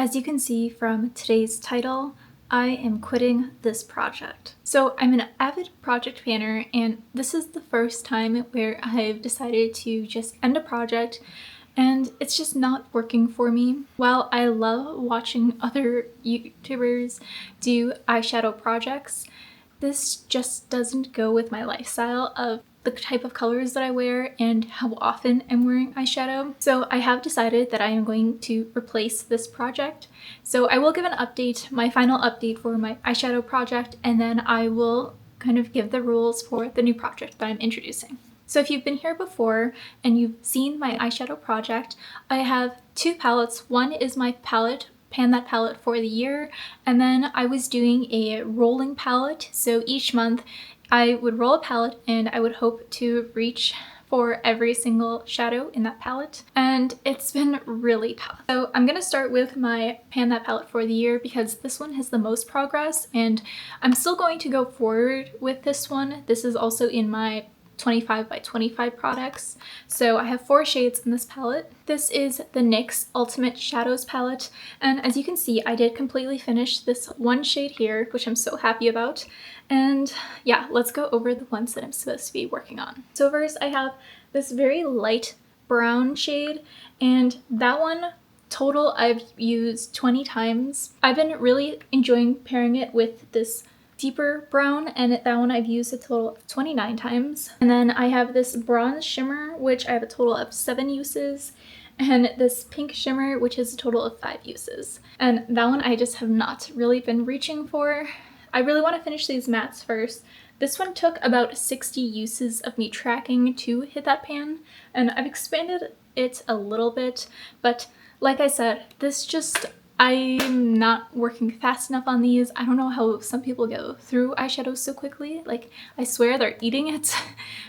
As you can see from today's title, I am quitting this project. So I'm an avid project planner, and this is the first time where I've decided to just end a project and it's just not working for me. While I love watching other YouTubers do eyeshadow projects, this just doesn't go with my lifestyle of the type of colors that I wear and how often I'm wearing eyeshadow. So I have decided that I am going to replace this project. So I will give an update, my final update for my eyeshadow project, and then I will kind of give the rules for the new project that I'm introducing. So if you've been here before and you've seen my eyeshadow project, I have two palettes. One is my Pan That palette for the year, and then I was doing a rolling palette. So each month I would roll a palette and I would hope to reach for every single shadow in that palette, and it's been really tough. So I'm gonna start with my Pan That palette for the year because this one has the most progress, and I'm still going to go forward with this one. This is also in my 25 by 25 products. So I have 4 shades in this palette. This is the NYX Ultimate Shadows palette, and as you can see, I did completely finish this one shade here, which I'm so happy about. And yeah, let's go over the ones that I'm supposed to be working on. So first I have this very light brown shade, and that one total I've used 20 times. I've been really enjoying pairing it with this deeper brown, and that one I've used a total of 29 times. And then I have this bronze shimmer, which I have a total of 7 uses, and this pink shimmer, which is a total of 5 uses. And that one I just have not really been reaching for. I really want to finish these mattes first. This one took about 60 uses of me tracking to hit that pan, and I've expanded it a little bit, but like I said, I'm not working fast enough on these. I don't know how some people go through eyeshadows so quickly. Like, I swear they're eating it.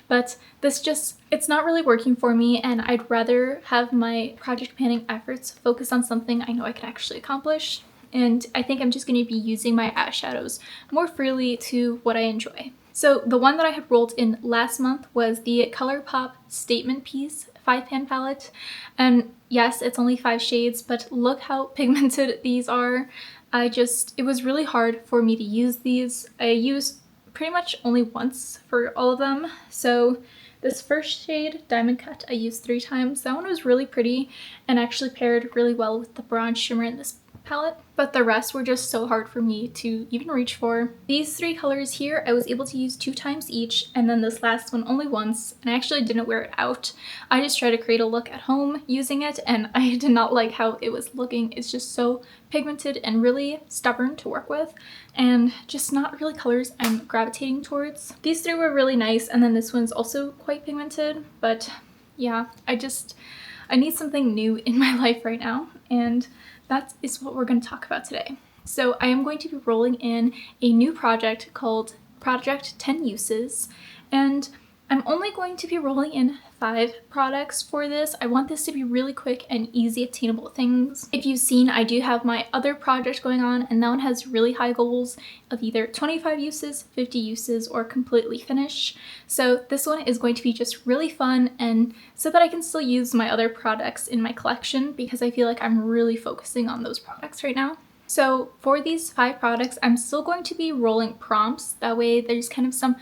But it's not really working for me, and I'd rather have my project planning efforts focus on something I know I can actually accomplish. And I think I'm just going to be using my eyeshadows more freely to what I enjoy. So the one that I had rolled in last month was the ColourPop Statement Piece 5-pan palette, and yes, it's only 5 shades, but look how pigmented these are. It was really hard for me to use these. I used pretty much only once for all of them. So this first shade, Diamond Cut, I used 3 times. That one was really pretty and actually paired really well with the bronze shimmer in this palette, but the rest were just so hard for me to even reach for. These 3 colors here I was able to use 2 times each, and then this last one only once, and I actually didn't wear it out. I just tried to create a look at home using it, and I did not like how it was looking. It's just so pigmented and really stubborn to work with, and just not really colors I'm gravitating towards. These 3 were really nice, and then this one's also quite pigmented, but yeah, I need something new in my life right now, and that is what we're going to talk about today. So I am going to be rolling in a new project called Project 10 Uses, and I'm only going to be rolling in 5 products for this. I want this to be really quick and easy attainable things. If you've seen, I do have my other project going on, and that one has really high goals of either 25 uses, 50 uses, or completely finish. So this one is going to be just really fun, and so that I can still use my other products in my collection, because I feel like I'm really focusing on those products right now. So for these 5 products, I'm still going to be rolling prompts. That way there's kind of some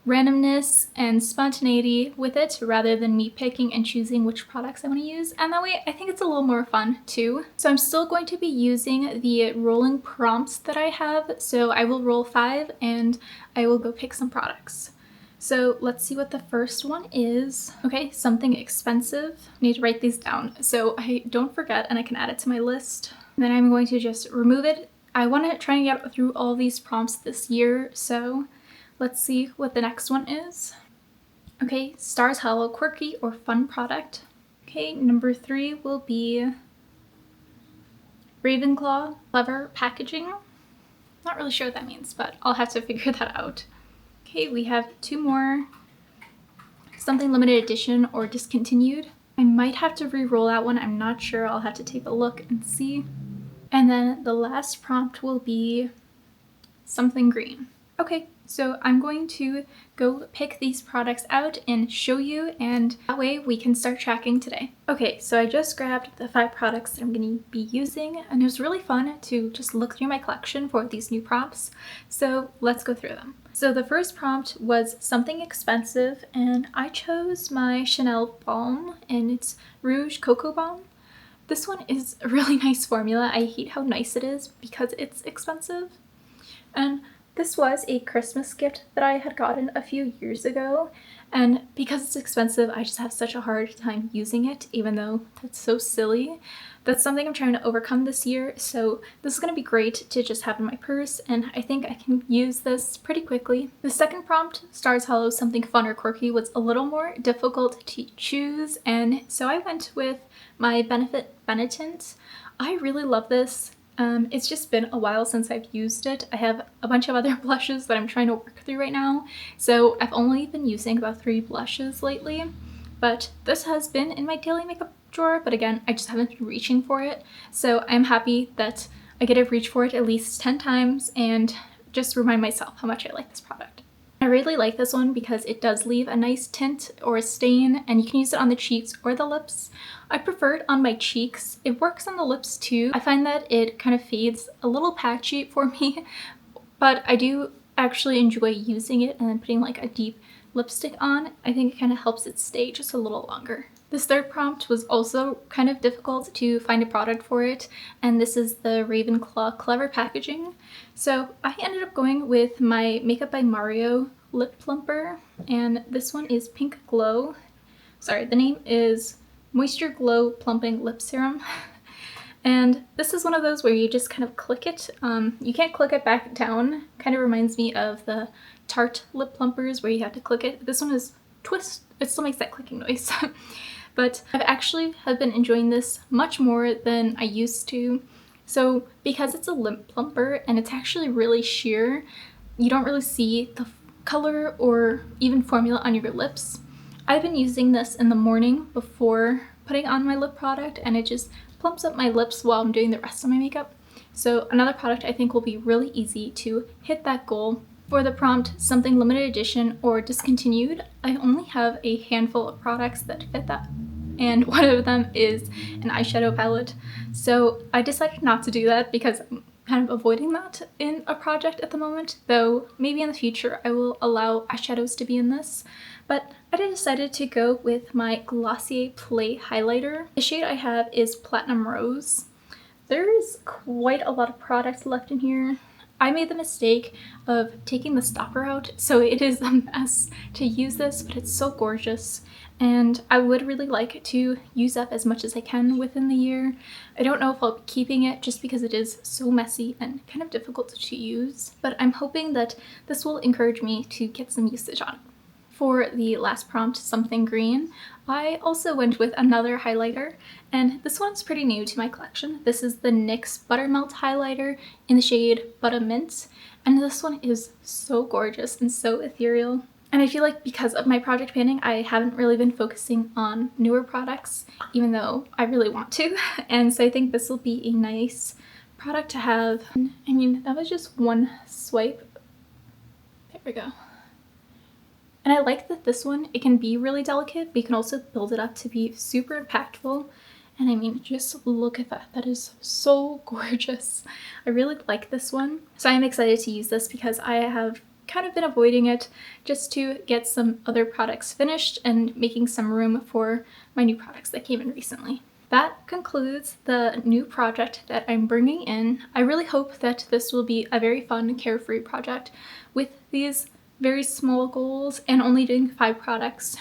randomness and spontaneity with it rather than me picking and choosing which products I want to use, and that way I think it's a little more fun too. So I'm still going to be using the rolling prompts that I have, so I will roll 5 and I will go pick some products. So let's see what the first one is. Okay, something expensive. I need to write these down so I don't forget and I can add it to my list. And then I'm going to just remove it. I want to try and get through all these prompts this year, so let's see what the next one is. Okay, Stars Hollow Quirky or Fun Product. Okay, number 3 will be Ravenclaw Clever Packaging. Not really sure what that means, but I'll have to figure that out. Okay, we have 2 more. Something limited edition or discontinued. I might have to re-roll that one, I'm not sure. I'll have to take a look and see. And then the last prompt will be something green. Okay, So I'm going to go pick these products out and show you, and that way we can start tracking today. Okay, so I just grabbed the 5 products that I'm going to be using, and it was really fun to just look through my collection for these new prompts. So let's go through them. So the first prompt was something expensive, and I chose my Chanel Balm, and it's Rouge Cocoa Balm. This one is a really nice formula. I hate how nice it is because it's expensive. And this was a Christmas gift that I had gotten a few years ago, and because it's expensive, I just have such a hard time using it, even though that's so silly. That's something I'm trying to overcome this year, so this is going to be great to just have in my purse, and I think I can use this pretty quickly. The second prompt, Stars Hollow Something Fun or Quirky, was a little more difficult to choose, and so I went with my Benefit Benetint. I really love this. It's just been a while since I've used it. I have a bunch of other blushes that I'm trying to work through right now, so I've only been using about 3 blushes lately, but this has been in my daily makeup drawer, but again, I just haven't been reaching for it, so I'm happy that I get to reach for it at least 10 times and just remind myself how much I like this product. I really like this one because it does leave a nice tint or a stain, and you can use it on the cheeks or the lips. I prefer it on my cheeks. It works on the lips too. I find that it kind of fades a little patchy for me, but I do actually enjoy using it and then putting like a deep lipstick on. I think it kind of helps it stay just a little longer. This third prompt was also kind of difficult to find a product for it, and this is the Ravenclaw Clever Packaging. So I ended up going with my Makeup by Mario lip plumper, and this one is Pink Glow. Sorry, the name is Moisture Glow Plumping Lip Serum. And this is one of those where you just kind of click it. You can't click it back down. Kind of reminds me of the Tarte lip plumpers where you have to click it. This one is twist. It still makes that clicking noise. But I've actually have been enjoying this much more than I used to. So because it's a lip plumper and it's actually really sheer, you don't really see the color or even formula on your lips. I've been using this in the morning before putting on my lip product, and it just plumps up my lips while I'm doing the rest of my makeup. So another product I think will be really easy to hit that goal. For the prompt, something limited edition or discontinued, I only have a handful of products that fit that, and one of them is an eyeshadow palette. So I decided not to do that because I'm kind of avoiding that in a project at the moment, though maybe in the future I will allow eyeshadows to be in this. But I decided to go with my Glossier Play highlighter. The shade I have is Platinum Rose. There's quite a lot of products left in here. I made the mistake of taking the stopper out, so it is a mess to use this, but it's so gorgeous. And I would really like to use up as much as I can within the year. I don't know if I'll be keeping it just because it is so messy and kind of difficult to use, but I'm hoping that this will encourage me to get some usage on it. For the last prompt, something green, I also went with another highlighter, and this one's pretty new to my collection. This is the NYX Buttermelt highlighter in the shade Buttermint, and this one is so gorgeous and so ethereal. And I feel like because of my project panning, I haven't really been focusing on newer products, even though I really want to. And so I think this will be a nice product to have. I mean, that was just one swipe. There we go. And I like that this one, it can be really delicate, but you can also build it up to be super impactful. And I mean, just look at that. That is so gorgeous. I really like this one. So I'm excited to use this because I have kind of been avoiding it just to get some other products finished and making some room for my new products that came in recently. That concludes the new project that I'm bringing in. I really hope that this will be a very fun, carefree project with these very small goals and only doing 5 products.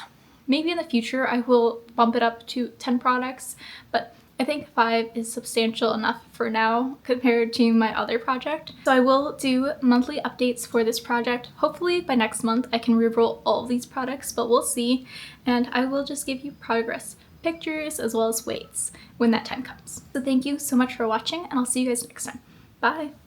Maybe in the future I will bump it up to 10 products, but I think 5 is substantial enough for now compared to my other project. So I will do monthly updates for this project. Hopefully by next month I can reroll all of these products, but we'll see. And I will just give you progress pictures as well as weights when that time comes. So thank you so much for watching, and I'll see you guys next time. Bye!